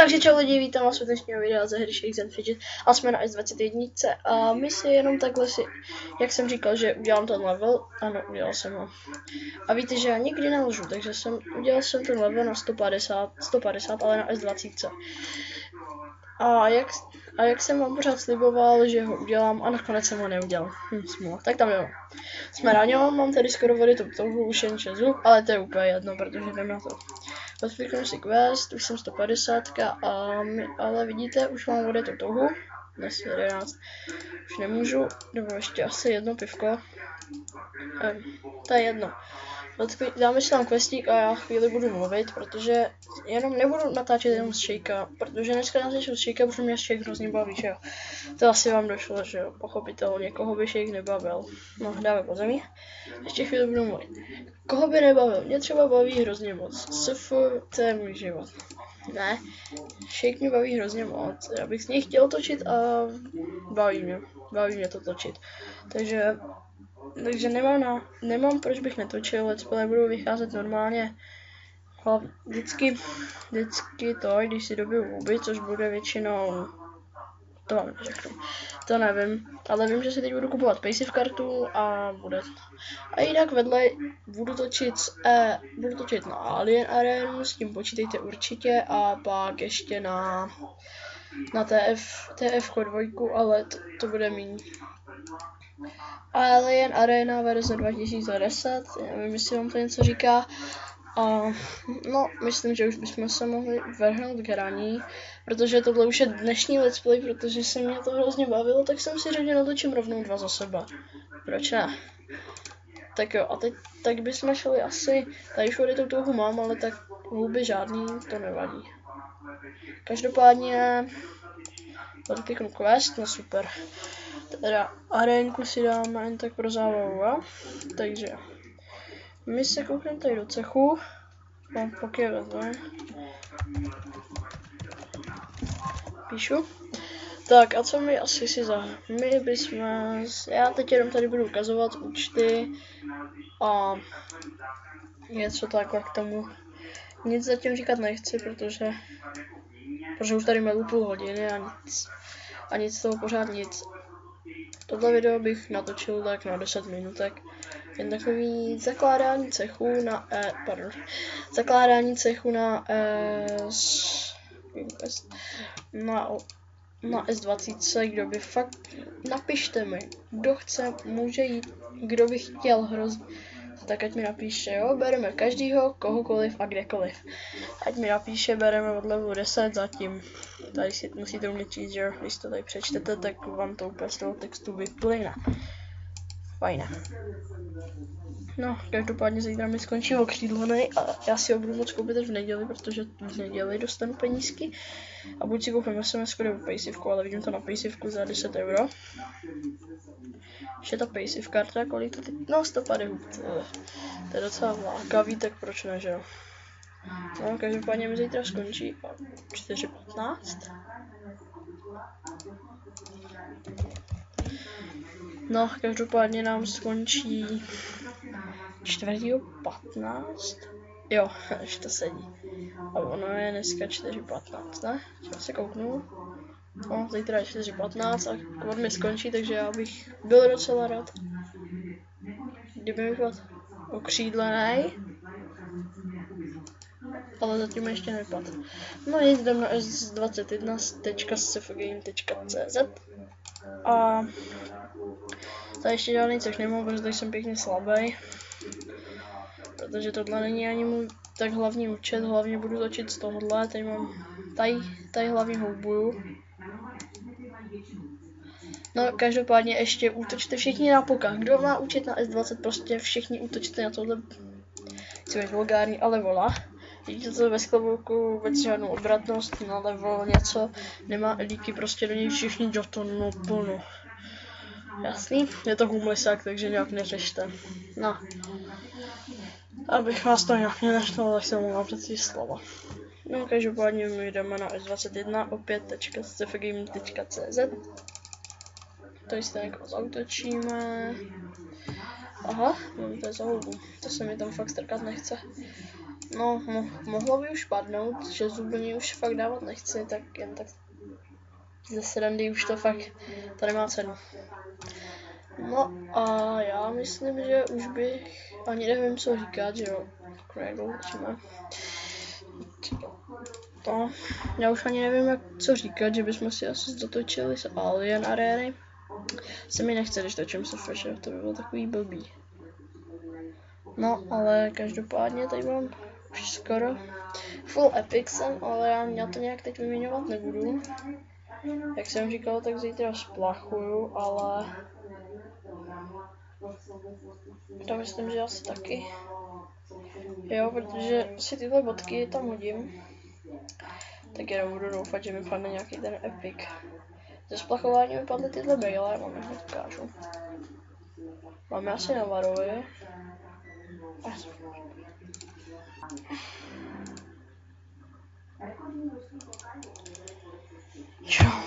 Takže čau lidi, vítám vás u dnešního videa ze hry Shakes and Fidget a jsme na S21 a my si jenom takhle jak jsem říkal, že udělám ten level, ano, udělal jsem ho. A víte, že já nikdy nelžu, takže udělal jsem ten level na 150, ale na S20. A jak jsem vám pořád sliboval, že ho udělám a nakonec jsem ho neudělal. Smůla. Tak tam jo. Jsme na něm, mám tady skoro vody touhu, už jen 6 zub, ale to je úplně jedno, protože jdem na to. Odkliknu si quest, už jsem 150, ale vidíte, už mám vody touhu. Dnes je 11. Už nemůžu, nebo ještě asi jedno pivko. To je jedno. Dáme si tam questík a já chvíli budu mluvit, protože jenom nebudu natáčet jenom z Shakea, protože dneska natáčím z Shakea, protože mě Shake hrozně baví, že jo. To asi vám došlo, že jo, pochopitelně, koho by Shake nebavil. No, dáme po zemi. Ještě chvíli budu mluvit. Koho by nebavil? Mě třeba baví hrozně moc. To je můj život. Ne, Shake mě baví hrozně moc. Já bych s něj chtěl točit a baví mě to točit. Takže nemám proč bych netočil, let's play budu vycházet normálně. Vždycky to, když si dobiju huby, což bude většinou, to vám řeknu, to nevím, ale vím, že si teď budu kupovat passive kartu a bude. A jinak vedle budu točit na Alien Arenu, s tím počítejte určitě, a pak ještě na TF 2, ale to bude míň. Alien Arena verze 2010, nevím, jestli vám to něco říká. No, myslím, že už bychom se mohli vrhnout k hraní, protože tohle už je dnešní let's play, protože se mě to hrozně bavilo, tak jsem si řekl, že natočím rovnou 2 za sebe. Proč ne? Tak jo, a teď tak bychom šli asi, tady už vody touhu mám, ale tak houby žádný, to nevadí. Každopádně, odkliknu quest, no super. Teda arénku si dáme jen tak pro zábavu, a? Takže my se koukneme tady do cechu. Mám poky vezme. Píšu. Tak a co my asi my bychom, já teď jenom tady budu ukazovat účty a něco takhle k tomu. Nic zatím říkat nechci, protože už tady mám půl hodiny a nic z toho pořád nic. Tohle video bych natočil tak na 10 minutek. Jen takový zakládání cechu na S20, kdo by fakt, napište mi, kdo chce, může jít, kdo by chtěl hrozně, tak ať mi napíše, jo, bereme každýho, kohokoliv a kdekoliv. Ať mi napíše, bereme od levelu 10 zatím. Tady si musíte umět číst, že když to tady přečtete, tak vám to úplně z toho textu vyplyne. Fajné. No, každopádně zítra mi skončí okřídlený a já si ho budu moc koupit až v neděli, protože v neděli dostanu penízky. A buď si koupím SMS nebo paysivku, ale vidím to na paysivku za 10 euro. Ještě ta passive karta, kolik to teď? No, 150 hub. To je docela lákavý, tak proč ne, že jo? No, každopádně mi zítra skončí 4:15. No, každopádně nám skončí 4:15. Jo, až to sedí. A ono je dneska 4:15, ne? Já se kouknu. No, zítra je 4:15 a kvůli mi skončí, takže já bych byl docela rád, kdyby mi byl okřídlený. Ale zatím ještě nepadl. No, jdem na s21.sfgame.cz a tady ještě žádný cech nemám, protože tady jsem pěkně slabý. Protože tohle není ani můj tak hlavní účet, hlavně budu točit z tohohle, tady mám, tady hlavně houbuju. No, každopádně ještě útočte všichni na poka. Kdo má účet na S20, prostě všichni útočte na tohle, chci být vulgární, ale vola. Vidíte to ve sklepovku, vůbec žádnou obratnost, na level něco, nemá elíky, prostě do něj všichni dotonu plno. Jasný? Je to humlisák, takže nějak neřešte. No. Abych vás to nějak nenaštval, tak se mluvám přeci slova. No, každopádně my jdeme na S21 opět.cfgame.cz. Tady si jako zautočíme. Aha, mám to za houbu. To se mi tam fakt strkat nechce. No, mohlo by už padnout, že zublní už fakt dávat nechci, tak jen tak ze srandy už to fakt, to nemá cenu. No a já myslím, že už bych ani nevím, co říkat, že jo, začíme. To, já už ani nevím, co říkat, že bychom si asi dotočili z Alien arény. Se mi nechce, když točím se Fresh, to by bylo takový blbý. No, ale každopádně tady mám už skoro full epic jsem, ale já to nějak teď vyměňovat nebudu. Jak jsem říkal, tak zítra splachuju, ale to myslím, že asi taky. Jo, protože si tyhle bodky tam hodím, tak jenom budu doufat, že mi padne nějaký ten epic. Ze splachování mi padly tyhle brýle, vám je hned ukážu. Máme asi na Varovi. Jo,